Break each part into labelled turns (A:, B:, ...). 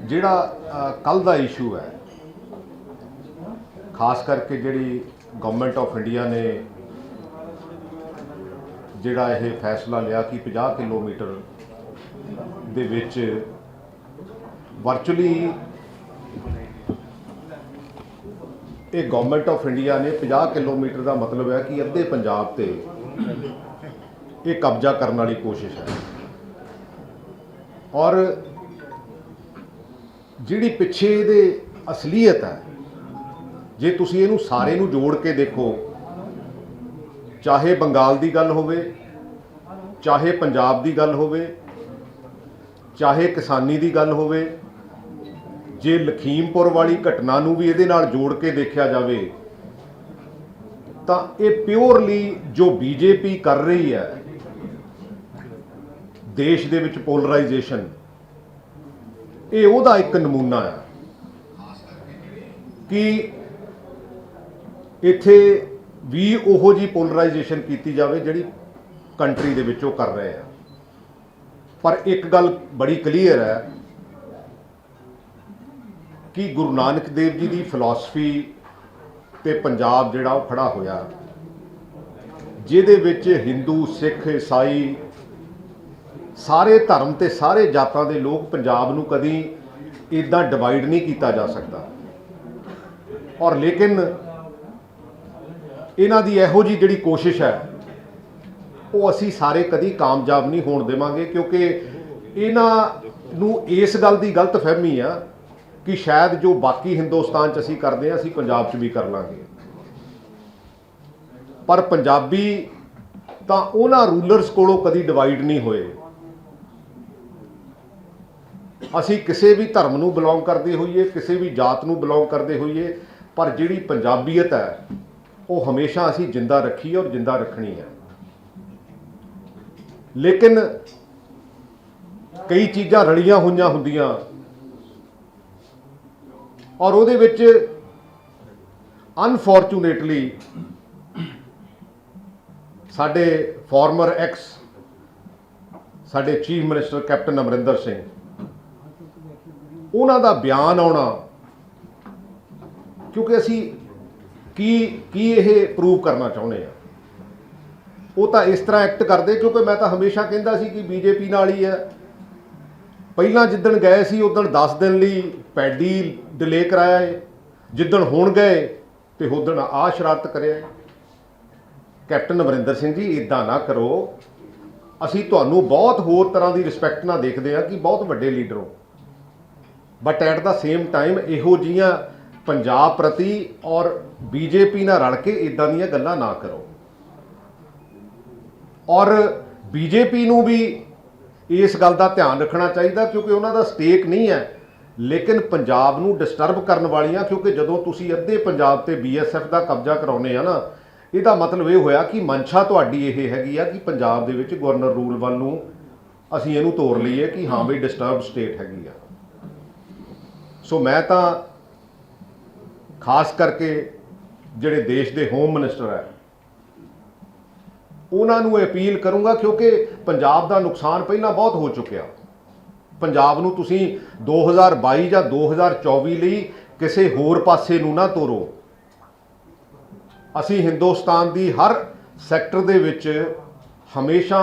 A: ਜਿਹੜਾ ਕੱਲ ਦਾ ਇਸ਼ੂ ਹੈ, ਖਾਸ ਕਰਕੇ ਜਿਹੜੀ ਗਵਰਨਮੈਂਟ ਆਫ ਇੰਡੀਆ ਨੇ ਜਿਹੜਾ ਇਹ ਫੈਸਲਾ ਲਿਆ ਕਿ 50 ਕਿਲੋਮੀਟਰ ਦੇ ਵਿੱਚ ਵਰਚੁਅਲੀ ਇਹ ਗਵਰਨਮੈਂਟ ਆਫ ਇੰਡੀਆ ਨੇ 50 ਕਿਲੋਮੀਟਰ ਦਾ ਮਤਲਬ ਹੈ ਕਿ ਅੱਧੇ ਪੰਜਾਬ ਤੇ ਇਹ ਕਬਜ਼ਾ ਕਰਨ ਵਾਲੀ ਕੋਸ਼ਿਸ਼ ਹੈ। ਔਰ ਜਿਹੜੀ ਪਿੱਛੇ ਇਹਦੇ ਅਸਲੀਅਤ ਹੈ, ਜੇ ਤੁਸੀਂ ਇਹਨੂੰ ਸਾਰੇ ਨੂੰ ਜੋੜ ਕੇ ਦੇਖੋ, ਚਾਹੇ ਬੰਗਾਲ ਦੀ ਗੱਲ ਹੋਵੇ, ਚਾਹੇ ਪੰਜਾਬ ਦੀ ਗੱਲ ਹੋਵੇ, ਚਾਹੇ ਕਿਸਾਨੀ ਦੀ ਗੱਲ ਹੋਵੇ, ਜੇ ਲਖੀਮਪੁਰ ਵਾਲੀ ਘਟਨਾ ਨੂੰ ਵੀ ਇਹਦੇ ਨਾਲ ਜੋੜ ਕੇ ਦੇਖਿਆ ਜਾਵੇ ਤਾਂ ਇਹ ਪਿਓਰਲੀ ਜੋ ਬੀਜੇਪੀ ਕਰ ਰਹੀ ਹੈ ਦੇਸ਼ ਦੇ ਵਿੱਚ ਪੋਲਰਾਈਜੇਸ਼ਨ, ਇਹ ਉਹਦਾ ਇੱਕ ਨਮੂਨਾ ਹੈ ਕਿ ਇੱਥੇ ਵੀ ਉਹੋ ਜਿਹੀ ਪੋਲਰਾਈਜੇਸ਼ਨ ਕੀਤੀ ਜਾਵੇ ਜਿਹੜੀ ਕੰਟਰੀ ਦੇ ਵਿੱਚ ਉਹ ਕਰ ਰਹੇ ਆ। ਪਰ ਇੱਕ ਗੱਲ ਬੜੀ ਕਲੀਅਰ ਹੈ ਕਿ ਗੁਰੂ ਨਾਨਕ ਦੇਵ ਜੀ ਦੀ ਫਿਲਾਸਫੀ ਤੇ ਪੰਜਾਬ ਜਿਹੜਾ ਉਹ ਖੜਾ ਹੋਇਆ, ਜਿਹਦੇ ਵਿੱਚ ਹਿੰਦੂ, ਸਿੱਖ, ਈਸਾਈ, ਸਾਰੇ ਧਰਮ ਤੇ ਸਾਰੇ ਜਾਤਾਂ ਦੇ ਲੋਕ ਪੰਜਾਬ ਨੂੰ ਕਦੀ ਇੱਦਾਂ ਡਿਵਾਈਡ ਨਹੀਂ ਕੀਤਾ ਜਾ ਸਕਦਾ। ਔਰ ਲੇਕਿਨ ਇਹਨਾਂ ਦੀ ਇਹੋ ਜਿਹੀ ਜਿਹੜੀ ਕੋਸ਼ਿਸ਼ ਹੈ ਉਹ ਅਸੀਂ ਸਾਰੇ ਕਦੀ ਕਾਮਯਾਬ ਨਹੀਂ ਹੋਣ ਦੇਵਾਂਗੇ, ਕਿਉਂਕਿ ਇਹਨਾਂ ਨੂੰ ਇਸ ਗੱਲ ਦੀ ਗਲਤਫਹਿਮੀ ਆ ਕਿ ਸ਼ਾਇਦ ਜੋ ਬਾਕੀ ਹਿੰਦੁਸਤਾਨ 'ਚ ਅਸੀਂ ਕਰਦੇ ਹਾਂ ਅਸੀਂ ਪੰਜਾਬ 'ਚ ਵੀ ਕਰ ਲਾਂਗੇ। ਪਰ ਪੰਜਾਬੀ ਤਾਂ ਉਹਨਾਂ ਰੂਲਰਸ ਕੋਲੋਂ ਕਦੀ ਡਿਵਾਈਡ ਨਹੀਂ ਹੋਏ। ਅਸੀਂ ਕਿਸੇ ਵੀ ਧਰਮ ਨੂੰ ਬਿਲੋਂਗ ਕਰਦੇ ਹੋਈਏ, ਕਿਸੇ ਵੀ ਜਾਤ ਨੂੰ ਬਿਲੋਂਗ ਕਰਦੇ ਹੋਈਏ, ਪਰ ਜਿਹੜੀ ਪੰਜਾਬੀਅਤ ਹੈ ਉਹ ਹਮੇਸ਼ਾ ਅਸੀਂ ਜਿੰਦਾ ਰੱਖੀ ਔਰ ਜਿੰਦਾ ਰੱਖਣੀ ਹੈ। ਲੇਕਿਨ ਕਈ ਚੀਜ਼ਾਂ ਰਲੀਆਂ ਹੋਈਆਂ ਹੁੰਦੀਆਂ ਔਰ ਉਹਦੇ ਵਿੱਚ ਅਨਫੋਰਚੂਨੇਟਲੀ ਸਾਡੇ ਫਾਰਮਰ ਐਕਸ ਸਾਡੇ chief minister captain Amarinder Singh, ਉਹਨਾਂ ਦਾ ਬਿਆਨ ਆਉਣਾ, ਕਿਉਂਕਿ ਅਸੀਂ ਕੀ ਇਹ ਪ੍ਰੂਵ ਕਰਨਾ ਚਾਹੁੰਦੇ ਆ। ਉਹ ਤਾਂ ਇਸ ਤਰ੍ਹਾਂ ਐਕਟ ਕਰਦੇ, ਕਿਉਂਕਿ ਮੈਂ ਤਾਂ ਹਮੇਸ਼ਾ ਕਹਿੰਦਾ ਸੀ ਕਿ ਬੀਜੇਪੀ ਨਾਲ ਹੀ ਹੈ। ਪਹਿਲਾਂ ਜਿੱਦਣ ਗਏ ਸੀ ਉਦਣ 10 ਦਿਨ ਲਈ ਪੈਡੀ ਡਿਲੇ ਕਰਾਇਆ ਹੈ, ਜਿੱਦਣ ਹੁਣ ਗਏ ਤੇ ਉਦਣ ਆਹ ਸ਼ਰਾਰਤ ਕਰਿਆ ਹੈ। ਕੈਪਟਨ ਅਮਰਿੰਦਰ ਸਿੰਘ ਜੀ, ਇੱਦਾਂ ਨਾ ਕਰੋ। ਅਸੀਂ ਤੁਹਾਨੂੰ ਬਹੁਤ ਹੋਰ ਤਰ੍ਹਾਂ ਦੀ ਰਿਸਪੈਕਟ ਨਾਲ ਦੇਖਦੇ ਹਾਂ ਕਿ ਬਹੁਤ ਵੱਡੇ ਲੀਡਰ ਹੋ, but at the same time ਇਹੋ ਜਿਹੀਆਂ ਪੰਜਾਬ ਪ੍ਰਤੀ ਔਰ ਬੀਜੇਪੀ ਨਾਲ ਰਲ ਕੇ ਇੱਦਾਂ ਦੀਆਂ ਗੱਲਾਂ ਨਾ ਕਰੋ। ਔਰ ਬੀਜੇਪੀ ਨੂੰ ਵੀ ਇਸ ਗੱਲ ਦਾ ਧਿਆਨ ਰੱਖਣਾ ਚਾਹੀਦਾ, ਕਿਉਂਕਿ ਉਹਨਾਂ ਦਾ ਸਟੇਕ ਨਹੀਂ ਹੈ, ਲੇਕਿਨ ਪੰਜਾਬ ਨੂੰ ਡਿਸਟਰਬ ਕਰਨ ਵਾਲੀਆਂ, ਕਿਉਂਕਿ ਜਦੋਂ ਤੁਸੀਂ ਅੱਧੇ ਪੰਜਾਬ ਤੇ BSF ਦਾ ਕਬਜ਼ਾ ਕਰਾਉਂਦੇ ਆ ਨਾ, ਇਹਦਾ ਮਤਲਬ ਇਹ ਹੋਇਆ ਕਿ ਮਨਸ਼ਾ ਤੁਹਾਡੀ ਇਹ ਹੈਗੀ ਆ ਕਿ ਪੰਜਾਬ ਦੇ ਵਿੱਚ ਗਵਰਨਰ ਰੂਲ ਵੱਲ ਨੂੰ ਅਸੀਂ ਇਹਨੂੰ ਤੋੜ ਲਈਏ ਕਿ ਹਾਂ ਬਈ ਡਿਸਟਰਬ ਸਟੇਟ ਹੈਗੀ ਆ। ਸੋ ਮੈਂ ਤਾਂ ਖਾਸ ਕਰਕੇ ਜਿਹੜੇ ਦੇਸ਼ ਦੇ ਹੋਮ ਮਿਨਿਸਟਰ ਹੈ ਉਹਨਾਂ ਨੂੰ ਅਪੀਲ ਕਰੂੰਗਾ, ਕਿਉਂਕਿ ਪੰਜਾਬ ਦਾ ਨੁਕਸਾਨ ਪਹਿਲਾਂ ਬਹੁਤ ਹੋ ਚੁੱਕਿਆ। ਪੰਜਾਬ ਨੂੰ ਤੁਸੀਂ 2022 ਜਾਂ 2024 ਲਈ ਕਿਸੇ ਹੋਰ ਪਾਸੇ ਨੂੰ ਨਾ ਤੋਰੋ। ਅਸੀਂ ਹਿੰਦੁਸਤਾਨ ਦੀ ਹਰ ਸੈਕਟਰ ਦੇ ਵਿੱਚ ਹਮੇਸ਼ਾ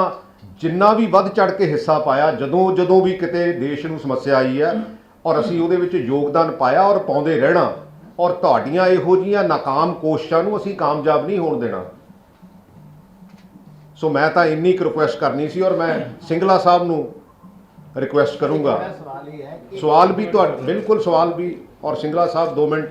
A: ਜਿੰਨਾ ਵੀ ਵੱਧ ਚੜ ਕੇ ਹਿੱਸਾ ਪਾਇਆ, ਜਦੋਂ ਵੀ ਕਿਤੇ ਦੇਸ਼ ਨੂੰ ਸਮੱਸਿਆ ਆਈ ਹੈ, ਔਰ ਅਸੀਂ ਉਹਦੇ ਵਿੱਚ ਯੋਗਦਾਨ ਪਾਇਆ ਔਰ ਪਾਉਂਦੇ ਰਹਿਣਾ। ਔਰ ਤੁਹਾਡੀਆਂ ਇਹੋ ਜਿਹੀਆਂ ਨਾਕਾਮ ਕੋਸ਼ਿਸ਼ਾਂ ਨੂੰ ਅਸੀਂ ਕਾਮਯਾਬ ਨਹੀਂ ਹੋਣ ਦੇਣਾ। ਸੋ ਮੈਂ ਤਾਂ ਇੰਨੀ ਕੁ ਰਿਕੁਐਸਟ ਕਰਨੀ ਸੀ, ਔਰ ਮੈਂ ਸਿੰਗਲਾ ਸਾਹਿਬ ਨੂੰ ਰਿਕੁਐਸਟ ਕਰੂੰਗਾ। ਸਵਾਲ ਵੀ ਤੁਹਾਡਾ ਬਿਲਕੁਲ ਸਵਾਲ ਵੀ, ਔਰ ਸਿੰਗਲਾ ਸਾਹਿਬ 2 ਮਿੰਟ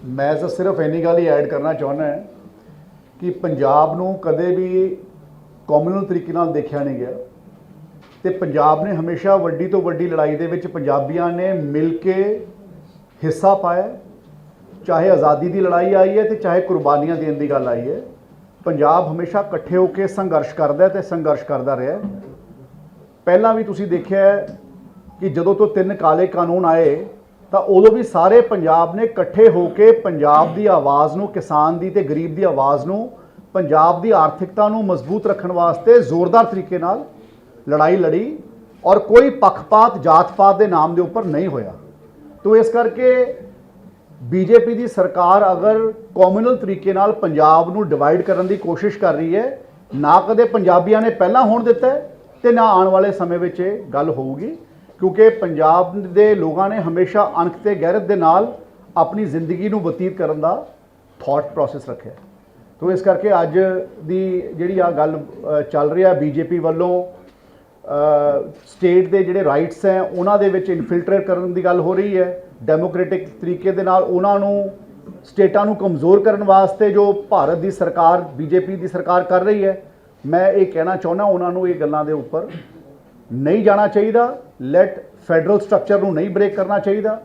B: ਮੈਂ ਤਾਂ ਸਿਰਫ ਇੰਨੀ ਗੱਲ ਹੀ ਐਡ ਕਰਨਾ ਚਾਹੁੰਦਾ ਕਿ ਪੰਜਾਬ ਨੂੰ ਕਦੇ ਵੀ ਕੌਮਨਲ ਤਰੀਕੇ ਨਾਲ ਦੇਖਿਆ ਨਹੀਂ ਗਿਆ, ਤੇ ਪੰਜਾਬ ਨੇ ਹਮੇਸ਼ਾ ਵੱਡੀ ਤੋਂ ਵੱਡੀ ਲੜਾਈ ਦੇ ਵਿੱਚ ਪੰਜਾਬੀਆਂ ਨੇ ਮਿਲ ਕੇ ਹਿੱਸਾ ਪਾਇਆ। ਚਾਹੇ ਆਜ਼ਾਦੀ ਦੀ ਲੜਾਈ ਆਈ ਹੈ ਤੇ ਚਾਹੇ ਕੁਰਬਾਨੀਆਂ ਦੇਣ ਦੀ ਗੱਲ ਆਈ ਹੈ, ਪੰਜਾਬ ਹਮੇਸ਼ਾ ਇਕੱਠੇ ਹੋ ਕੇ ਸੰਘਰਸ਼ ਕਰਦਾ ਤੇ ਸੰਘਰਸ਼ ਕਰਦਾ ਰਿਹਾ। ਪਹਿਲਾਂ ਵੀ ਤੁਸੀਂ ਦੇਖਿਆ ਕਿ ਜਦੋਂ ਤੋਂ 3 ਕਾਲੇ ਕਾਨੂੰਨ ਆਏ ਤਾਂ ਉਦੋਂ ਵੀ ਸਾਰੇ ਪੰਜਾਬ ਨੇ ਇਕੱਠੇ ਹੋ ਕੇ ਪੰਜਾਬ ਦੀ ਆਵਾਜ਼ ਨੂੰ, ਕਿਸਾਨ ਦੀ ਤੇ ਗਰੀਬ ਦੀ ਆਵਾਜ਼ ਨੂੰ ਪੰਜਾਬ ਦੀ ਆਰਥਿਕਤਾ ਨੂੰ ਮਜ਼ਬੂਤ ਰੱਖਣ ਵਾਸਤੇ ਜ਼ੋਰਦਾਰ ਤਰੀਕੇ ਨਾਲ ਲੜਾਈ ਲੜੀ ਔਰ ਕੋਈ ਪੱਖਪਾਤ ਜਾਤ-ਪਾਤ ਦੇ ਨਾਮ ਦੇ ਉੱਪਰ ਨਹੀਂ ਹੋਇਆ। ਤੋ ਇਸ ਕਰਕੇ ਬੀਜੇਪੀ ਦੀ ਸਰਕਾਰ ਅਗਰ ਕਮਿਊਨਲ ਤਰੀਕੇ ਨਾਲ ਪੰਜਾਬ ਨੂੰ ਡਿਵਾਈਡ ਕਰਨ ਦੀ ਕੋਸ਼ਿਸ਼ ਕਰ ਰਹੀ ਹੈ, ਨਾ ਕਦੇ ਪੰਜਾਬੀਆਂ ਨੇ ਪਹਿਲਾਂ ਹੋਣ ਦਿੱਤਾ ਤੇ ਨਾ ਆਉਣ ਵਾਲੇ ਸਮੇਂ ਵਿੱਚ ਇਹ ਗੱਲ ਹੋਊਗੀ, ਕਿਉਂਕਿ ਪੰਜਾਬ ਦੇ ਲੋਕਾਂ ਨੇ ਹਮੇਸ਼ਾ ਅਣਖ ਤੇ ਗੈਰਤ ਦੇ ਨਾਲ ਆਪਣੀ ਜ਼ਿੰਦਗੀ ਨੂੰ ਬਤੀਤ ਕਰਨ ਦਾ ਥਾਟ ਪ੍ਰੋਸੈਸ ਰੱਖਿਆ। ਤੋ ਇਸ ਕਰਕੇ ਅੱਜ ਦੀ ਜਿਹੜੀ ਆ ਗੱਲ ਚੱਲ ਰਹੀ ਆ ਬੀਜੇਪੀ ਵੱਲੋਂ ਸਟੇਟ ਦੇ ਜਿਹੜੇ ਰਾਈਟਸ ਹੈ ਉਹਨਾਂ ਦੇ ਵਿੱਚ ਇਨਫਿਲਟਰੇਟ ਕਰਨ ਦੀ ਗੱਲ ਹੋ ਰਹੀ ਹੈ, ਡੈਮੋਕ੍ਰੈਟਿਕ ਤਰੀਕੇ ਦੇ ਨਾਲ ਉਹਨਾਂ ਨੂੰ ਸਟੇਟਾਂ ਨੂੰ ਕਮਜ਼ੋਰ ਕਰਨ ਵਾਸਤੇ ਜੋ ਭਾਰਤ ਦੀ ਸਰਕਾਰ ਬੀਜੇਪੀ ਦੀ ਸਰਕਾਰ ਕਰ ਰਹੀ ਹੈ। ਮੈਂ ਇਹ ਕਹਿਣਾ ਚਾਹੁੰਦਾ ਉਹਨਾਂ ਨੂੰ ਇਹ ਗੱਲਾਂ ਦੇ ਉੱਪਰ ਨਹੀਂ ਜਾਣਾ ਚਾਹੀਦਾ, ਲੈਟ ਫੈਡਰਲ ਸਟਰਕਚਰ ਨੂੰ ਨਹੀਂ ਬ੍ਰੇਕ ਕਰਨਾ ਚਾਹੀਦਾ।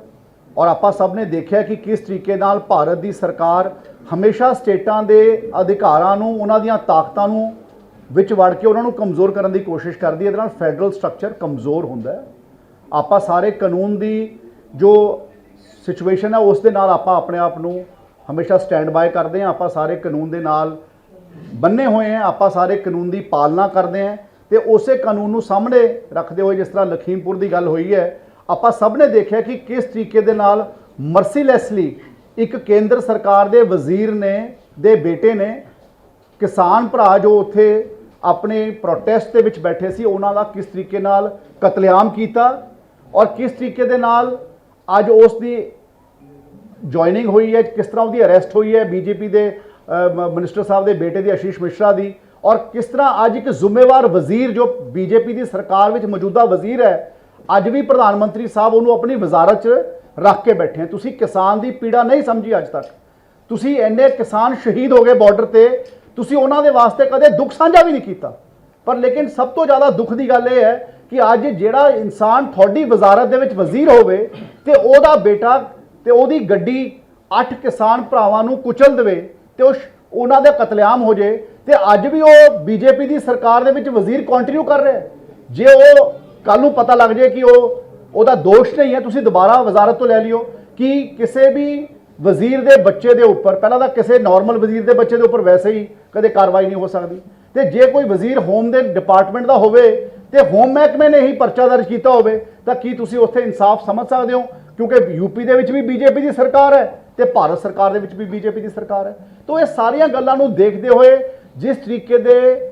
B: ਔਰ ਆਪਾਂ ਸਭ ਨੇ ਦੇਖਿਆ ਕਿ ਕਿਸ ਤਰੀਕੇ ਨਾਲ ਭਾਰਤ ਦੀ ਸਰਕਾਰ ਹਮੇਸ਼ਾ ਸਟੇਟਾਂ ਦੇ ਅਧਿਕਾਰਾਂ ਨੂੰ, ਉਹਨਾਂ ਦੀਆਂ ਤਾਕਤਾਂ ਨੂੰ ਵਿੱਚ ਵੜ ਕੇ ਉਹਨਾਂ ਨੂੰ ਕਮਜ਼ੋਰ ਕਰਨ ਦੀ ਕੋਸ਼ਿਸ਼ ਕਰਦੀ ਹੈ। ਇਹਦੇ ਨਾਲ ਫੈਡਰਲ ਸਟਰਕਚਰ ਕਮਜ਼ੋਰ ਹੁੰਦਾ ਹੈ। ਆਪਾਂ ਸਾਰੇ ਕਾਨੂੰਨ ਦੀ ਜੋ ਸਿਚੁਏਸ਼ਨ ਹੈ ਉਸ ਦੇ ਨਾਲ ਆਪਾਂ ਆਪਣੇ ਆਪ ਨੂੰ ਹਮੇਸ਼ਾ ਸਟੈਂਡ ਬਾਏ ਕਰਦੇ ਹਾਂ। ਆਪਾਂ ਸਾਰੇ ਕਾਨੂੰਨ ਦੇ ਨਾਲ ਬੰਨੇ ਹੋਏ ਹਾਂ, ਆਪਾਂ ਸਾਰੇ ਕਾਨੂੰਨ ਦੀ ਪਾਲਣਾ ਕਰਦੇ ਹਾਂ ਤੇ ਉਸੇ ਕਾਨੂੰਨ ਨੂੰ ਸਾਹਮਣੇ ਰੱਖਦੇ ਹੋਏ, ਜਿਸ ਤਰ੍ਹਾਂ ਲਖੀਮਪੁਰ ਦੀ ਗੱਲ ਹੋਈ ਹੈ, ਆਪਾਂ ਸਭ ਨੇ ਦੇਖਿਆ ਕਿ ਕਿਸ ਤਰੀਕੇ ਦੇ ਨਾਲ ਮਰਸੀਲੈਸਲੀ ਇੱਕ ਕੇਂਦਰ ਸਰਕਾਰ ਦੇ ਵਜ਼ੀਰ ਨੇ ਦੇ ਬੇਟੇ ਨੇ ਕਿਸਾਨ ਭਰਾ ਜੋ ਉੱਥੇ ਆਪਣੇ ਪ੍ਰੋਟੈਸਟ ਦੇ ਵਿੱਚ ਬੈਠੇ ਸੀ ਉਹਨਾਂ ਦਾ ਕਿਸ ਤਰੀਕੇ ਨਾਲ ਕਤਲੇਆਮ ਕੀਤਾ ਔਰ ਕਿਸ ਤਰੀਕੇ ਦੇ ਨਾਲ ਅੱਜ ਉਸ ਦੀ ਜੁਆਇਨਿੰਗ ਹੋਈ ਹੈ, ਕਿਸ ਤਰ੍ਹਾਂ ਉਹਦੀ ਅਰੈਸਟ ਹੋਈ ਹੈ ਬੀਜੇਪੀ ਦੇ ਮਿਨਿਸਟਰ ਸਾਹਿਬ ਦੇ ਬੇਟੇ ਦੀ, ਆਸ਼ੀਸ਼ ਮਿਸ਼ਰਾ ਦੀ, ਔਰ ਕਿਸ ਤਰ੍ਹਾਂ ਅੱਜ ਇੱਕ ਜ਼ਿੰਮੇਵਾਰ ਵਜ਼ੀਰ ਜੋ ਬੀਜੇਪੀ ਦੀ ਸਰਕਾਰ ਵਿੱਚ ਮੌਜੂਦਾ ਵਜ਼ੀਰ ਹੈ, ਅੱਜ ਵੀ ਪ੍ਰਧਾਨ ਮੰਤਰੀ ਸਾਹਿਬ ਉਹਨੂੰ ਆਪਣੀ ਵਜ਼ਾਰਤ 'ਚ ਰੱਖ ਕੇ ਬੈਠੇ। ਤੁਸੀਂ ਕਿਸਾਨ ਦੀ ਪੀੜਾ ਨਹੀਂ ਸਮਝੀ ਅੱਜ ਤੱਕ। ਤੁਸੀਂ ਇੰਨੇ ਕਿਸਾਨ ਸ਼ਹੀਦ ਹੋ ਗਏ ਬਾਰਡਰ ਤੇ, ਤੁਸੀਂ ਉਹਨਾਂ ਦੇ ਵਾਸਤੇ ਕਦੇ ਦੁੱਖ ਸਾਂਝਾ ਵੀ ਨਹੀਂ ਕੀਤਾ। ਪਰ ਲੇਕਿਨ ਸਭ ਤੋਂ ਜ਼ਿਆਦਾ ਦੁੱਖ ਦੀ ਗੱਲ ਇਹ ਹੈ ਕਿ ਅੱਜ ਜਿਹੜਾ ਇਨਸਾਨ ਤੁਹਾਡੀ ਵਜ਼ਾਰਤ ਦੇ ਵਿੱਚ ਵਜ਼ੀਰ ਹੋਵੇ ਤੇ ਉਹਦਾ ਬੇਟਾ ਤੇ ਉਹਦੀ ਗੱਡੀ 8 ਕਿਸਾਨ ਭਰਾਵਾਂ ਨੂੰ ਕੁਚਲ ਦੇਵੇ ਤੇ ਉਹਨਾਂ ਦਾ ਕਤਲੇਆਮ ਹੋ ਜੇ ਤੇ ਅੱਜ ਵੀ ਉਹ ਬੀਜੇਪੀ ਦੀ ਸਰਕਾਰ ਦੇ ਵਿੱਚ ਵਜ਼ੀਰ ਕੰਟੀਨਿਊ ਕਰ ਰਿਹਾ। ਜੇ ਉਹ ਕੱਲ ਨੂੰ ਪਤਾ ਲੱਗ ਜਾਏ ਕਿ ਉਹਦਾ ਦੋਸ਼ ਨਹੀਂ ਹੈ, ਤੁਸੀਂ ਦੁਬਾਰਾ ਵਜ਼ਾਰਤ ਤੋਂ ਲੈ ਲਿਓ ਕਿ ਕਿਸੇ ਵੀ ਵਜ਼ੀਰ ਦੇ ਬੱਚੇ ਦੇ ਉੱਪਰ, ਪਹਿਲਾਂ ਤਾਂ ਕਿਸੇ ਨਾਰਮਲ ਵਜ਼ੀਰ ਦੇ ਬੱਚੇ ਦੇ ਉੱਪਰ ਵੈਸੇ ਹੀ ਕਦੇ ਕਾਰਵਾਈ ਨਹੀਂ ਹੋ ਸਕਦੀ, ਤੇ ਜੇ ਕੋਈ ਵਜ਼ੀਰ ਹੋਮ ਦੇ ਡਿਪਾਰਟਮੈਂਟ ਦਾ ਹੋਵੇ ਤੇ ਹੋਮ ਮਹਿਕਮੇ ਨੇ ਹੀ ਪਰਚਾ ਦਰਜ ਕੀਤਾ ਹੋਵੇ ਤਾਂ ਕੀ ਤੁਸੀਂ ਉੱਥੇ ਇਨਸਾਫ ਸਮਝ ਸਕਦੇ ਹੋ? ਕਿਉਂਕਿ ਯੂਪੀ ਦੇ ਵਿੱਚ ਵੀ ਬੀਜੇਪੀ ਦੀ ਸਰਕਾਰ ਹੈ ਤੇ ਭਾਰਤ ਸਰਕਾਰ ਦੇ ਵਿੱਚ ਵੀ ਬੀਜੇਪੀ ਦੀ ਸਰਕਾਰ ਹੈ। ਤਾਂ ਇਹ ਸਾਰੀਆਂ ਗੱਲਾਂ ਨੂੰ ਦੇਖਦੇ ਹੋਏ ਜਿਸ ਤਰੀਕੇ ਦੇ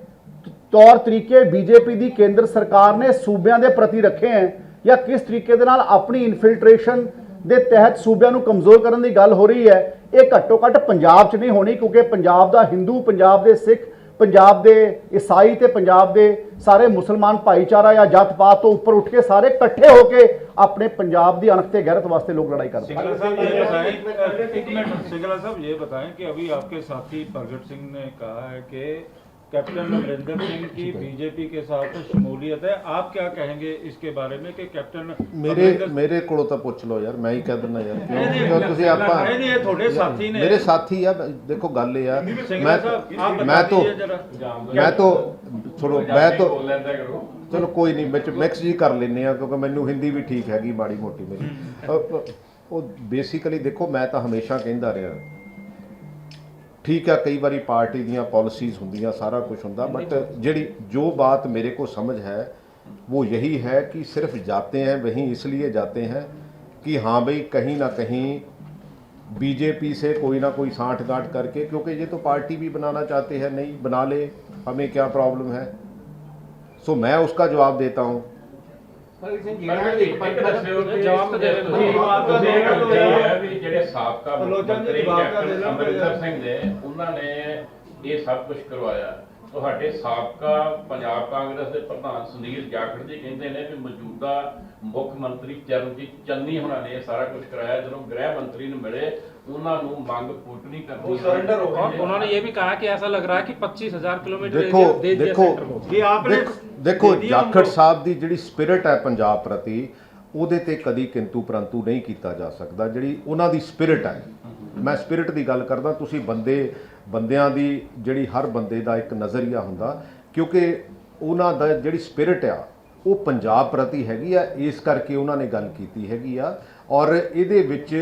B: ਤੌਰ ਤਰੀਕੇ ਬੀਜੇਪੀ ਦੀ ਕੇਂਦਰ ਸਰਕਾਰ ਨੇ ਸੂਬਿਆਂ ਦੇ ਪ੍ਰਤੀ ਰੱਖੇ ਹੈ ਜਾਂ ਕਿਸ ਤਰੀਕੇ ਦੇ ਨਾਲ ਆਪਣੀ ਇਨਫਿਲਟ੍ਰੇਸ਼ਨ ਦੇ ਤਹਿਤ ਸੂਬਿਆਂ ਨੂੰ ਕਮਜ਼ੋਰ ਕਰਨ ਦੀ ਗੱਲ ਹੋ ਰਹੀ ਹੈ, ਇਹ ਘੱਟੋ ਘੱਟ ਪੰਜਾਬ 'ਚ ਨਹੀਂ ਹੋਣੀ। ਕਿਉਂਕਿ ਪੰਜਾਬ ਦਾ ਹਿੰਦੂ, ਪੰਜਾਬ ਦੇ ਸਿੱਖ, ਪੰਜਾਬ ਦੇ ਈਸਾਈ ਤੇ ਪੰਜਾਬ ਦੇ ਸਾਰੇ ਮੁਸਲਮਾਨ ਭਾਈਚਾਰਾ ਜਾਂ ਜਾਤ ਪਾਤ ਤੋਂ ਉੱਪਰ ਉੱਠ ਕੇ ਸਾਰੇ ਇਕੱਠੇ ਹੋ ਕੇ ਆਪਣੇ ਪੰਜਾਬ ਦੀ अणख ਤੇ गैरत वास्ते लोग लड़ाई करते हैं।
C: सिंगला साहब ये बताएं कि अभी आपके साथी प्रगट सिंह ने कहा है कि कैप्टन अमरिंदर सिंह की बीजेपी के साथ शमूलियत है, आप क्या कहेंगे इसके बारे में कि कैप्टन
A: मेरे ਕੋਲੋਂ ਤਾਂ ਪੁੱਛ ਲਓ ਯਾਰ, ਮੈਂ ਹੀ ਕਹਿ ਦਿੰਦਾ ਯਾਰ, ਕਿਉਂ ਤੁਸੀਂ ਆਪਾਂ
C: नहीं ये थोड़े साथी ने
A: ਮੇਰੇ ਸਾਥੀ ਆ। ਦੇਖੋ ਗੱਲ ਇਹ ਆ, ਮੈਂ ਤਾਂ ਚਲੋ ਚਲੋ ਕੋਈ ਨਹੀਂ, ਵਿੱਚ ਮਿਕਸ ਜੀ ਕਰ ਲੈਂਦੇ ਆ ਕਿਉਂਕਿ ਮੈਨੂੰ ਹਿੰਦੀ ਵੀ ਠੀਕ ਹੈਗੀ ਮਾੜੀ ਮੋਟੀ ਮੇਰੀ। ਉਹ ਬੇਸਿਕਲੀ ਦੇਖੋ, ਮੈਂ ਤਾਂ ਹਮੇਸ਼ਾ ਕਹਿੰਦਾ ਰਿਹਾ, ठीक है कई बारी पार्टी दियाँ पॉलिसीज़ होंदियाँ, सारा कुछ होंदा, बट ਜਿਹੜੀ जो बात मेरे को समझ है वो यही है कि सिर्फ जाते हैं वहीं इसलिए जाते हैं कि हाँ भाई कहीं ना कहीं बीजेपी से कोई ना कोई साठगांठ करके, क्योंकि ये तो पार्टी भी बनाना चाहते हैं, नहीं बना ले, हमें क्या प्रॉब्लम है। सो मैं उसका जवाब देता हूँ।
D: ਜਿਹੜੇ ਸਾਬਕਾ ਮੰਤਰੀ ਕੈਪਟਨ ਅਮਰਿੰਦਰ ਸਿੰਘ ਨੇ ਉਹਨਾਂ ਨੇ ਇਹ ਸਭ ਕੁਝ ਕਰਵਾਇਆ। ਤੁਹਾਡੇ ਸਾਬਕਾ ਪੰਜਾਬ ਕਾਂਗਰਸ ਦੇ ਪ੍ਰਧਾਨ ਸੁਨੀਲ ਜਾਖੜ ਜੀ ਕਹਿੰਦੇ ਨੇ ਕਿ ਮੌਜੂਦਾ ਮੁੱਖ ਮੰਤਰੀ ਚਰਨਜੀਤ ਚੰਨੀ ਹੋਣਾ ਨੇ ਇਹ ਸਾਰਾ ਕੁਝ ਕਰਾਇਆ। ਜਦੋਂ ਗ੍ਰਹਿ ਮੰਤਰੀ ਨੂੰ ਮਿਲੇ ਉਹਨਾਂ ਨੂੰ ਮੰਗ ਪੂਰੀ ਕਰਨੀ ਸਰੈਂਡਰ ਹੋ गए।
E: उन्होंने ये भी कहा कि ऐसा लग रहा है कि 25,000 किलोमीटर
A: देखो ਜਾਖੜ ਸਾਹਿਬ ਦੀ ਜਿਹੜੀ ਸਪਿਰਿਟ ਹੈ ਪੰਜਾਬ ਪ੍ਰਤੀ, ਉਹਦੇ ਤੇ ਕਦੀ ਕਿੰਤੂ ਪਰੰਤੂ ਨਹੀਂ ਕੀਤਾ ਜਾ ਸਕਦਾ। ਜਿਹੜੀ ਉਹਨਾਂ ਦੀ ਸਪਿਰਿਟ ਹੈ, ਮੈਂ ਸਪਿਰਿਟ ਦੀ ਗੱਲ ਕਰਦਾ, ਤੁਸੀਂ ਬੰਦਿਆਂ ਦੀ ਜਿਹੜੀ ਹਰ ਬੰਦੇ ਦਾ ਇੱਕ ਨਜ਼ਰੀਆ ਹੁੰਦਾ, ਕਿਉਂਕਿ ਉਹਨਾਂ ਦਾ ਜਿਹੜੀ ਸਪਿਰਿਟ ਆ ਉਹ ਪੰਜਾਬ ਪ੍ਰਤੀ ਹੈਗੀ ਆ, ਇਸ ਕਰਕੇ ਉਹਨਾਂ ਨੇ ਗੱਲ ਕੀਤੀ ਹੈਗੀ ਆ। ਔਰ ਇਹਦੇ ਵਿੱਚ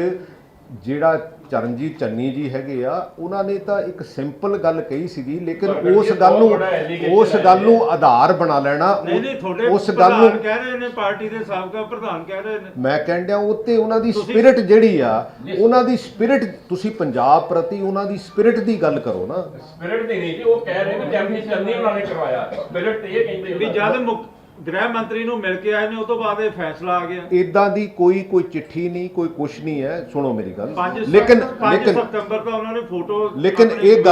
A: ਜਿਹੜਾ ਚਰਨਜੀਤ ਚੰਨੀ ਜੀ ਹੈਗੇ ਆ ਉਹਨਾਂ ਨੇ ਤਾਂ ਇੱਕ ਸਿੰਪਲ ਗੱਲ ਕਹੀ ਸੀਗੀ, ਲੇਕਿਨ ਉਸ ਗੱਲ ਨੂੰ ਆਧਾਰ ਬਣਾ ਲੈਣਾ।
C: ਨਹੀਂ ਤੁਹਾਡੇ
A: ਉਸ ਗੱਲ ਨੂੰ
C: ਕਹਿ ਰਹੇ ਨੇ, ਪਾਰਟੀ ਦੇ ਸਾਬਕਾ ਪ੍ਰਧਾਨ ਕਹਿ ਰਹੇ ਨੇ।
A: ਮੈਂ ਕਹਿੰਦਾ ਉੱਤੇ ਉਹਨਾਂ ਦੀ ਸਪਿਰਿਟ ਜਿਹੜੀ ਆ, ਉਹਨਾਂ ਦੀ ਸਪਿਰਿਟ, ਤੁਸੀਂ ਪੰਜਾਬ ਪ੍ਰਤੀ ਉਹਨਾਂ ਦੀ ਸਪਿਰਿਟ ਦੀ ਗੱਲ ਕਰੋ ਨਾ।
D: ਸਪਿਰਿਟ ਦੀ ਨਹੀਂ ਜੀ, ਉਹ ਕਹਿ ਰਹੇ ਨੇ ਚਰਨਜੀਤ ਚੰਨੀ ਉਹਨਾਂ ਨੇ ਕਰਵਾਇਆ, ਸਪਿਰਿਟ ਤੇ ਇਹ ਕਹਿੰਦੇ
C: ਵੀ ਜਦ ਗ੍ਰਹਿ ਮੰਤਰੀ ਨੂੰ ਮਿਲ ਕੇ ਆਏ ਨੇ, ਉਸ ਤੋਂ ਬਾਅਦ ਇਹ ਫੈਸਲਾ ਆ ਗਿਆ।
A: ਇਦਾਂ ਦੀ ਕੋਈ ਚਿੱਠੀ ਨਹੀਂ, ਕੋਈ ਕੁਛ ਨਹੀਂ ਹੈ। ਸੁਣੋ ਮੇਰੀ ਗੱਲ,
C: 5
A: ਲੇਕਿਨ
C: ਸਤੰਬਰ ਤੋਂ ਉਹਨਾਂ ਨੇ ਫੋਟੋ,
A: ਲੇਕਿਨ ਇਹ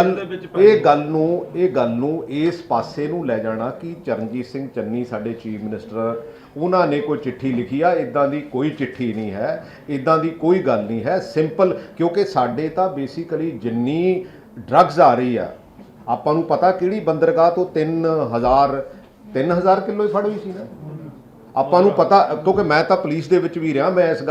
A: ਗੱਲ ਨੂੰ ਇਸ ਪਾਸੇ ਨੂੰ ਲੈ ਜਾਣਾ ਕਿ ਚਰਨਜੀਤ ਸਿੰਘ ਚੰਨੀ ਸਾਡੇ ਚੀਫ ਮਿਨਿਸਟਰ, ਉਹਨਾਂ ਨੇ ਕੋਈ ਚਿੱਠੀ ਲਿਖੀ ਆ, ਇਦਾਂ ਦੀ ਕੋਈ ਚਿੱਠੀ ਨਹੀਂ ਹੈ, ਇਦਾਂ ਦੀ ਕੋਈ ਗੱਲ ਨਹੀਂ ਹੈ। ਸਿੰਪਲ, ਕਿਉਂਕਿ ਸਾਡੇ ਤਾਂ ਬੇਸਿਕਲੀ ਜਿੰਨੀ ਡਰੱਗਸ ਆ ਰਹੀ ਆ, ਆਪਾਂ ਨੂੰ ਪਤਾ ਕਿਹੜੀ ਬੰਦਰਗਾਹ ਤੋਂ 3000 ਕਿਲੋ ਹੀ ਫੜ ਹੋਈ ਸੀ ਨਾ, ਆਪਾਂ ਨੂੰ ਪਤਾ, ਕਿਉਂਕਿ ਮੈਂ ਤਾਂ ਪੁਲਿਸ ਦੇ ਵਿੱਚ ਵੀ ਰਿਹਾ, ਮੈਂ ਇਸ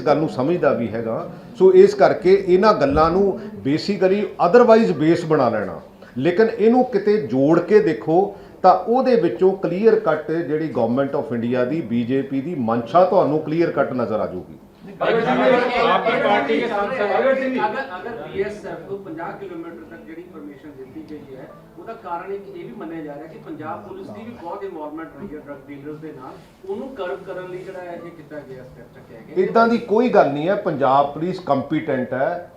A: ਗੱਲ ਨੂੰ ਸਮਝਦਾ ਵੀ ਹੈਗਾ। ਸੋ ਇਸ ਕਰਕੇ ਇਹਨਾਂ ਗੱਲਾਂ ਨੂੰ ਬੇਸਿਕਲੀ ਅਦਰਵਾਈਜ਼ ਬੇਸ ਬਣਾ ਲੈਣਾ, ਲੇਕਿਨ ਇਹਨੂੰ ਕਿਤੇ ਜੋੜ ਕੇ ਦੇਖੋ ਤਾਂ ਉਹਦੇ ਵਿੱਚੋਂ ਕਲੀਅਰ ਕੱਟ ਜਿਹੜੀ government of India the, BJP ਦੀ ਮਨਸ਼ਾ ਤੁਹਾਨੂੰ ਕਲੀਅਰ ਕੱਟ ਨਜ਼ਰ ਆ ਜਾਊਗੀ।
E: आपकी पार्टी के सांसद
F: अगर बीएसएफ को 50 किलोमीटर तक ਜਿਹੜੀ ਪਰਮਿਸ਼ਨ ਦਿੱਤੀ ਗਈ ਹੈ, ਉਹਦਾ ਕਾਰਨ ਇਹ ਵੀ ਮੰਨਿਆ ਜਾ ਰਿਹਾ ਕਿ ਪੰਜਾਬ ਪੁਲਿਸ ਦੀ ਵੀ ਬਹੁਤ ਇਨਵੋਲਵਮੈਂਟ ਰਹੀ ਹੈ ਡਰੱਗ ਡੀਲਰਸ ਦੇ ਨਾਲ, ਉਹਨੂੰ ਕਰਬ ਕਰਨ ਲਈ ਜਿਹੜਾ ਇਹ ਕੀਤਾ ਗਿਆ ਸਟੈਪ ਚੱਕਿਆ ਗਿਆ।
A: ਇਦਾਂ ਦੀ ਕੋਈ ਗੱਲ ਨਹੀਂ ਹੈ, ਪੰਜਾਬ ਪੁਲਿਸ ਕੰਪੀਟੈਂਟ ਹੈ।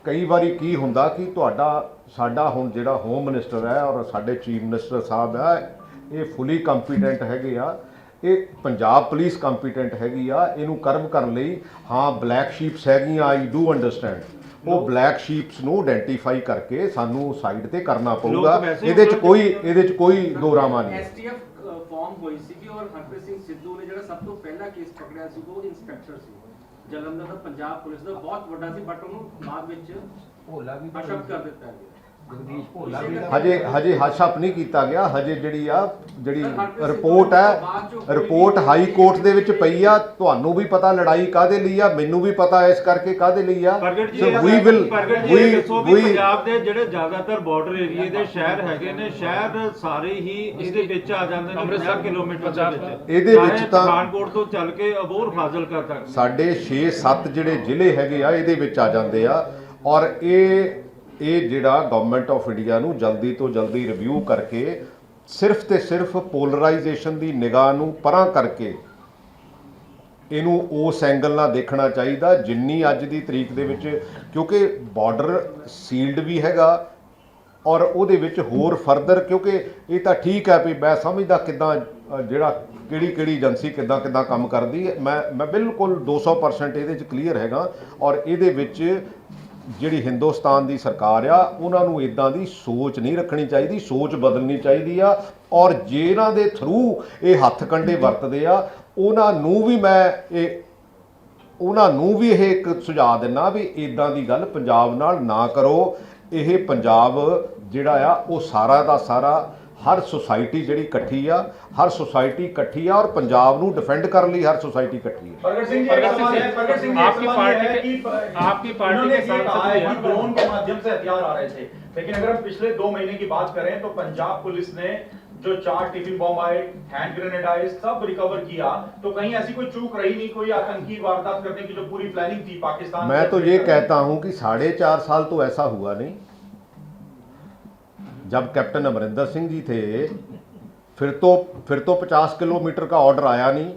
A: ਕਈ ਵਾਰੀ ਕੀ ਹੁੰਦਾ ਕਿ ਸਾਡਾ ਹੁਣ ਜਿਹੜਾ ਹੋਮ ਮਿਨਿਸਟਰ ਹੈ ਔਰ ਸਾਡੇ ਚੀਫ ਮਿਨਿਸਟਰ ਸਾਹਿਬ ਹੈ, ਇਹ ਫੁੱਲੀ ਕੰਪੀਟੈਂਟ ਹੈਗੇ ਆ। ਇਹ ਪੰਜਾਬ ਪੁਲਿਸ ਕੰਪੀਟੈਂਟ ਹੈਗੀ ਆ ਇਹਨੂੰ ਕਰਬ ਕਰਨ ਲਈ। ਹਾਂ, ਬਲੈਕ ਸ਼ੀਪਸ ਹੈਗੀਆਂ, ਆਈ ਡੂ ਅੰਡਰਸਟੈਂਡ। ਉਹ ਬਲੈਕ ਸ਼ੀਪਸ ਨੂੰ ਆਇਡੈਂਟੀਫਾਈ ਕਰਕੇ ਸਾਨੂੰ ਸਾਈਡ ਤੇ ਕਰਨਾ ਪਊਗਾ। ਇਹਦੇ 'ਚ ਕੋਈ ਦੋਰਾਮਾ ਨਹੀਂ।
F: ਐਸਟੀਐਫ ਫਾਰਮ ਹੋਈ ਸੀ ਕਿ ਔਰ ਹਰਪ੍ਰੀਤ ਸਿੰਘ ਸਿੱਧੂ ਨੇ ਜਿਹੜਾ ਸਭ ਤੋਂ ਪਹਿਲਾ ਕੇਸ ਪਕੜਿਆ ਸੀ, ਉਹ ਇੰਸਪੈਕਟਰ ਸੀ ਜਲੰਧਰ ਦਾ, ਪੰਜਾਬ ਪੁਲਿਸ ਦਾ ਬਹੁਤ ਵੱਡਾ ਸੀ, ਬਟ ਉਹਨੂੰ ਬਾਅਦ ਵਿੱਚ ਅਸ਼ਫ ਕਰ ਦਿੱਤਾ ਗਿਆ।
A: ਹਜੇ ਹਸ਼ਪ ਨਹੀਂ ਕੀਤਾ ਗਿਆ। ਹਜੇ ਜਿਹੜੀ ਰਿਪੋਰਟ ਹਾਈ ਕੋਰਟ ਦੇ ਵਿੱਚ ਪਈ ਆ। ਤੁਹਾਨੂੰ ਵੀ ਪਤਾ ਲੜਾਈ ਕਾਹਦੇ ਲਈ ਆ, ਮੈਨੂੰ ਵੀ ਪਤਾ ਇਸ ਕਰਕੇ ਕਾਹਦੇ ਲਈ ਆ।
C: ਪੰਜਾਬ ਦੇ ਜਿਹੜੇ ਜ਼ਿਆਦਾਤਰ ਬਾਰਡਰ ਏਰੀਏ ਦੇ ਸ਼ਹਿਰ ਹੈਗੇ ਨੇ, ਸ਼ਹਿਰ ਸਾਰੇ ਹੀ ਇਹਦੇ ਵਿੱਚ ਆ ਜਾਂਦੇ ਨੇ 50 ਕਿਲੋਮੀਟਰ ਦੇ ਵਿੱਚ।
A: ਇਹਦੇ ਵਿੱਚ ਤਾਂ
C: ਪਠਾਨਕੋਟ ਤੋਂ ਚੱਲ ਕੇ ਅਬੋਹਰ ਫਾਜ਼ਿਲਕਾ ਤੱਕ
A: ਸਾਡੇ 6-7 ਜਿਹੜੇ ਜ਼ਿਲ੍ਹੇ ਹੈਗੇ ਆ ਇਹਦੇ ਵਿੱਚ ਆ ਜਾਂਦੇ ਆ। ਔਰ ਇਹ ਜਿਹੜਾ ਗਵਰਨਮੈਂਟ ਆਫ ਇੰਡੀਆ ਨੂੰ ਜਲਦੀ ਤੋਂ ਜਲਦੀ ਰਿਵਿਊ ਕਰਕੇ ਸਿਰਫ ਤੇ ਸਿਰਫ ਪੋਲਰਾਈਜੇਸ਼ਨ ਦੀ ਨਿਗਾਹ ਨੂੰ ਪਰਾਂ ਕਰਕੇ ਇਹਨੂੰ ਉਸ ਐਂਗਲ ਨਾਲ ਦੇਖਣਾ ਚਾਹੀਦਾ ਜਿੰਨੀ ਅੱਜ ਦੀ ਤਰੀਕ ਦੇ ਵਿੱਚ, ਕਿਉਂਕਿ ਬਾਰਡਰ ਸੀਲਡ ਵੀ ਹੈਗਾ ਔਰ ਉਹਦੇ ਵਿੱਚ ਹੋਰ ਫਰਦਰ, ਕਿਉਂਕਿ ਇਹ ਤਾਂ ਠੀਕ ਹੈ ਵੀ ਮੈਂ ਸਮਝਦਾ ਕਿੱਦਾਂ ਜਿਹੜਾ ਕਿਹੜੀ ਏਜੰਸੀ ਕਿੱਦਾਂ ਕੰਮ ਕਰਦੀ ਹੈ। ਮੈਂ ਬਿਲਕੁਲ 200% ਇਹਦੇ 'ਚ ਕਲੀਅਰ ਹੈਗਾ। ਔਰ ਇਹਦੇ ਵਿੱਚ ਜਿਹੜੀ ਹਿੰਦੁਸਤਾਨ ਦੀ ਸਰਕਾਰ ਆ, ਉਹਨਾਂ ਨੂੰ ਇਦਾਂ ਦੀ ਸੋਚ ਨਹੀਂ ਰੱਖਣੀ ਚਾਹੀਦੀ, ਸੋਚ ਬਦਲਣੀ ਚਾਹੀਦੀ ਆ। ਔਰ ਜਿਹਨਾਂ ਦੇ ਥਰੂ ਇਹ ਹੱਥ ਕੰਡੇ ਵਰਤਦੇ ਆ, ਉਹਨਾਂ ਨੂੰ ਵੀ ਇਹ ਇੱਕ ਸੁਝਾਅ ਦਿੰਦਾ ਵੀ ਇਦਾਂ ਦੀ ਗੱਲ ਪੰਜਾਬ ਨਾਲ ਨਾ ਕਰੋ। ਇਹ ਪੰਜਾਬ ਜਿਹੜਾ ਆ ਉਹ ਸਾਰਾ ਦਾ ਸਾਰਾ, ਹਰ ਸੁਸਾਇਟੀ ਜਿਹੜੀ ਇਕੱਠੀ ਆ, ਹਰ सुसाइटी इकट्ठी है और पंजाब ਨੂੰ डिफेंड करने लिए हर सोसाइटी इकट्ठी है।
E: आपकी पार्टी के सांसद
G: ड्रोन के माध्यम से हथियार आ रहे थे, लेकिन अगर हम पिछले 2 महीने की बात करें तो पंजाब पुलिस ने जो 4 टिफिन बॉम्ब आए, हैंड ग्रेनेड आए, सब रिकवर किया। तो कहीं ऐसी कोई चूक रही नहीं, कोई आतंकी वारदात करने की जो पूरी प्लानिंग थी पाकिस्तान।
A: मैं तो ये कहता हूं कि 4.5 साल तो ऐसा हुआ नहीं। जब कैप्टन अमरिंदर सिंह जी थे फिर तो 50 किलोमीटर का ऑर्डर आया नहीं।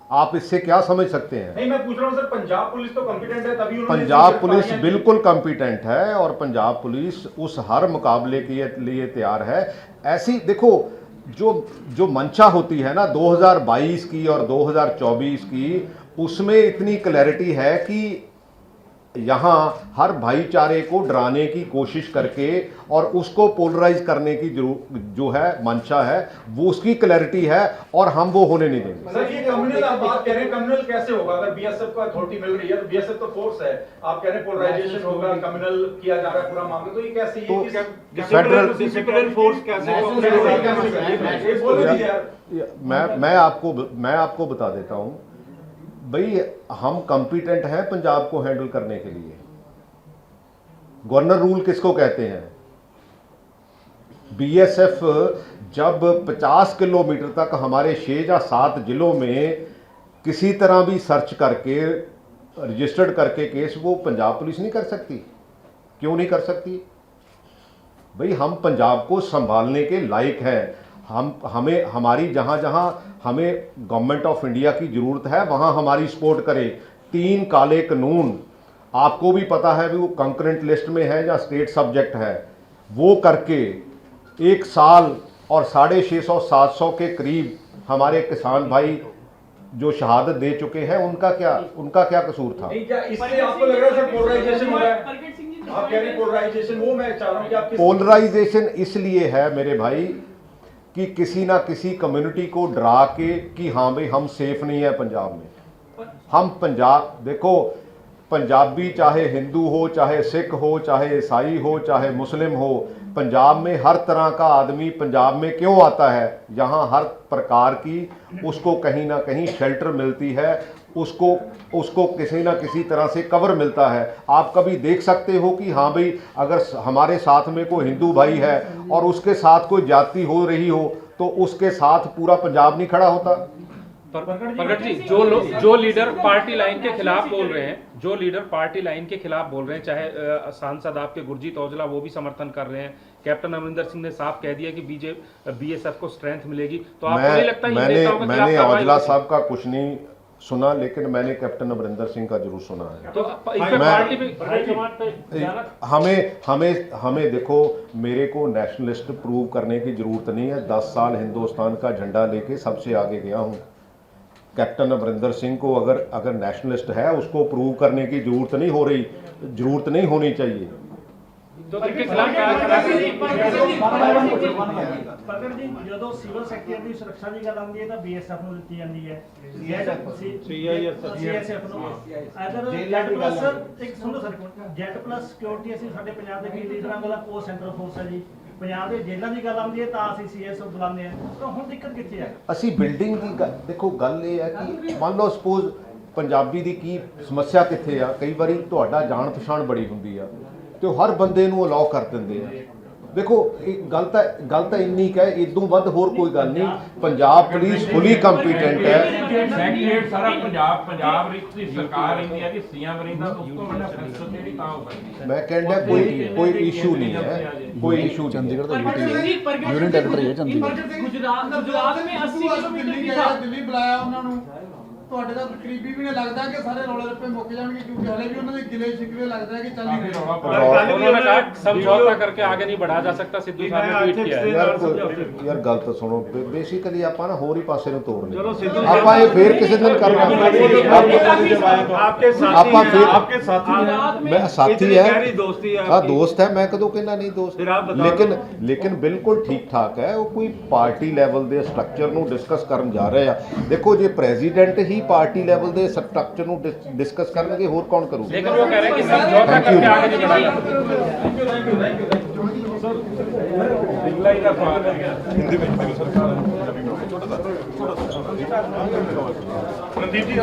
A: आप इससे क्या समझ सकते हैं?
G: नहीं, मैं पूछ रहा हूं सर, पंजाब पुलिस तो कॉम्पिटेंट है, तभी
A: पंजाब पुलिस बिल्कुल कॉम्पिटेंट है और पंजाब पुलिस उस हर मुकाबले के लिए तैयार है। ऐसी देखो जो मंशा होती है ना 2022 की और 2024 की, उसमें इतनी क्लैरिटी है कि यहाँ हर भाईचारे को डराने की कोशिश करके और उसको पोलराइज करने की जो है मंशा है, वो उसकी क्लैरिटी है और हम वो होने नहीं देंगे।
G: सर, ये कम्युनल आप बात कह रहे हैं, कम्युनल कैसे होगा? अगर बीएसएफ को अथॉरिटी मिल रही है तो बीएसएफ तो फोर्स है, आप कह रहे हैं पोलराइजेशन होगा, कम्युनल किया जा रहा है पूरा मामला, तो ये कैसे?
A: तो फेडरल
C: डिसिप्लिन फोर्स कैसे?
A: मैं आपको बता देता हूँ भाई, हम कॉम्पिटेंट हैं पंजाब को हैंडल करने के लिए। गवर्नर रूल किसको कहते हैं? बीएसएफ जब 50 किलोमीटर तक हमारे 6 या 7 जिलों में किसी तरह भी सर्च करके रजिस्टर्ड करके केस वो पंजाब पुलिस नहीं कर सकती? क्यों नहीं कर सकती? भाई हम पंजाब को संभालने के लायक हैं। हमें हमारी जहाँ जहाँ हमें गवर्नमेंट ऑफ इंडिया की ज़रूरत है वहाँ हमारी सपोर्ट करे। 3 काले कानून आपको भी पता है भी वो कंकरेंट लिस्ट में है या स्टेट सब्जेक्ट है, वो करके 1 साल और 650-700 के करीब हमारे किसान भाई जो शहादत दे चुके हैं, उनका क्या कसूर था?
G: नहीं, क्या इससे आपको लग रहा है सर पोलराइजेशन हो रहा है? आप कह रहे हैं पोलराइजेशन, वो मैं चाह रहा हूं कि आप
A: पोलराइजेशन इसलिए है मेरे भाई कि किसी ना किसी कम्युनिटी को डरा के कि हाँ भाई हम सेफ नहीं है पंजाब में। हम पंजाब देखो, पंजाबी चाहे हिंदू हो, चाहे सिख हो, चाहे ईसाई हो, चाहे मुस्लिम हो, पंजाब में हर तरह का आदमी पंजाब में क्यों आता है? यहाँ हर प्रकार की उसको कहीं ना कहीं शेल्टर मिलती है, उसको किसी ना किसी तरह से कवर मिलता है। आप कभी देख सकते हो कि हाँ भाई अगर हमारे साथ में कोई हिंदू भाई है और उसके साथ कोई जाति हो रही हो तो उसके साथ पूरा पंजाब नहीं खड़ा होता?
E: प्रगट जी, जो लीडर पार्टी लाइन के खिलाफ बोल रहे हैं, चाहे सांसद आपके गुरजीत औजला वो भी समर्थन कर रहे हैं, कैप्टन अमरिंदर सिंह ने साफ कह दिया कि बीएसएफ को स्ट्रेंथ मिलेगी, तो आपको नहीं लगता
A: मैंने औजला साहब का कुछ नहीं सुना, लेकिन मैंने कैप्टन अमरिंदर सिंह का जरूर सुना है।
E: तो
A: हमें देखो, मेरे को नेशनलिस्ट प्रूव करने की जरूरत नहीं है। 10 साल हिंदुस्तान का झंडा लेके सबसे आगे गया हूँ। कैप्टन अमरिंदर सिंह को अगर नेशनलिस्ट है उसको प्रूव करने की जरूरत नहीं होनी चाहिए।
H: ਪ੍ਰਗਟ ਜੀ, ਜਦੋਂ ਸਿਵਲ ਸੈਕਟਰ ਦੀ ਸੁਰੱਖਿਆ ਦੀ ਗੱਲ ਆਉਂਦੀ ਹੈ ਤਾਂ ਬੀਐਸਐਫ ਨੂੰ ਦਿੱਤੀ ਜਾਂਦੀ ਹੈ, ਸੀਐਸਐਫ ਨੂੰ। ਅਦਰ ਜੈਟ ਪਲੱਸ ਇੱਕ ਸੁਣੋ ਸਰ, ਜੈਟ ਪਲੱਸ ਸਿਕਿਉਰਿਟੀ ਅਸੀਂ ਸਾਡੇ ਪੰਜਾਬ ਦੇ ਕਈ ਲੀਡਰਾਂ ਕੋਲ ਉਹ ਸੈਂਟਰਲ ਫੋਰਸ ਹੈ ਜੀ। ਪੰਜਾਬ ਦੇ ਜੇਲ੍ਹਾਂ ਦੀ ਗੱਲ ਆਉਂਦੀ ਹੈ ਤਾਂ ਅਸੀਂ ਸੀਐਸਐਫ ਬੁਲਾਉਂਦੇ ਹਾਂ, ਤਾਂ ਹੁਣ ਦਿੱਕਤ ਕਿੱਥੇ ਹੈ?
A: ਅਸੀਂ ਬਿਲਡਿੰਗ ਦੀ ਦੇਖੋ, ਗੱਲ ਇਹ ਹੈ ਕਿ ਮੰਨ ਲਓ ਸਪੋਜ਼ ਪੰਜਾਬੀ ਦੀ ਕੀ ਸਮੱਸਿਆ ਕਿੱਥੇ ਆ, ਕਈ ਵਾਰੀ ਤੁਹਾਡਾ ਜਾਣ ਪਛਾਣ ਬੜੀ ਹੁੰਦੀ ਆ ਤੇ ਉਹ ਹਰ ਬੰਦੇ ਨੂੰ ਅਲਾਉ ਕਰ ਦਿੰਦੇ ਆ। ਦੇਖੋ ਇਹ ਗੱਲ ਤਾਂ ਇੰਨੀ ਕੁ ਹੈ, ਇਦੋਂ ਵੱਧ ਹੋਰ ਕੋਈ ਗੱਲ ਨਹੀਂ। ਪੰਜਾਬ ਪੁਲਿਸ ਫੁਲੀ ਕੰਪੀਟੈਂਟ ਹੈ।
D: ਸੈਕਟਰੀਏਟ ਸਾਰਾ ਪੰਜਾਬ ਦੀ ਸਰਕਾਰ ਇੰਡੀਆ ਦੀ ਸੀਐਮ ਰਹਿੰਦਾ, ਉਸ ਤੋਂ ਵੱਡਾ ਫੈਸਲਾ ਜਿਹੜੀ ਤਾਂ ਹੋ ਸਕਦੀ।
A: ਮੈਂ ਕਹਿੰਦਾ ਕੋਈ ਇਸ਼ੂ ਨਹੀਂ ਹੈ, ਕੋਈ ਇਸ਼ੂ
B: चंडीगढ़ का यूनियन टेरिटरी है चंडीगढ़।
H: गुजरात में 80 किलोमीटर की था।
I: ਦਿੱਲੀ ਬੁਲਾਇਆ ਉਹਨਾਂ ਨੂੰ, ਤੁਹਾਡੇ ਦਾ ਕਰੀਬੀ ਵੀ ਨਹੀਂ ਲੱਗਦਾ ਕਿ ਸਾਰੇ ਰੌਲੇ ਰੱਪੇ ਮੁੱਕ ਜਾਣਗੇ, ਕਿਉਂਕਿ ਹਲੇ ਵੀ ਉਹਨਾਂ ਦੇ ਗਿਲੇ ਸ਼ਿਕਵੇ ਲੱਗਦਾ ਹੈ कि ਚੱਲ ਹੀ ਰਿਹਾ।
E: उन्होंने कहा समझौता करके आगे नहीं बढ़ा जा सकता। सिद्धू साहब ने ट्वीट किया है।
A: ਯਾਰ ਗੱਲ ਤਾਂ ਸੁਣੋ, ਬੇਸਿਕਲੀ ਆਪਾਂ ਨਾ ਹੋਰ ਹੀ ਪਾਸੇ ਨੂੰ ਤੋਰਨੇ ਆਪਾਂ ਇਹ ਫੇਰ ਕਿਸੇ ਦਿਨ ਕਰਨਾ।
C: आपके साथी
A: मैं साथी है,
C: गहरी दोस्ती है,
A: हाँ दोस्त है, मैं कदों कहना नहीं दोस्त, लेकिन बिल्कुल ठीक ठाक है। वो कोई पार्टी लैवल ਦੇ ਸਟਰਕਚਰ ਨੂੰ ਡਿਸਕਸ ਕਰਨ ਜਾ ਰਹੇ ਆ। ਦੇਖੋ ਜੇ ਪ੍ਰੈਜ਼ੀਡੈਂਟ ਹੀ ਪਾर्टी ਲੈਵਲ ਦੇ ਸਟਰਕਚਰ ਨੂੰ ਡਿਸਕਸ ਕਰਨਗੇ, ਹੋਰ ਕੌਣ ਕਰੂਗਾ?
E: लेकिन वो कह रहे हैं कि समझौता करके आगे नहीं बढ़ा जा सकता।
C: रणदीप जी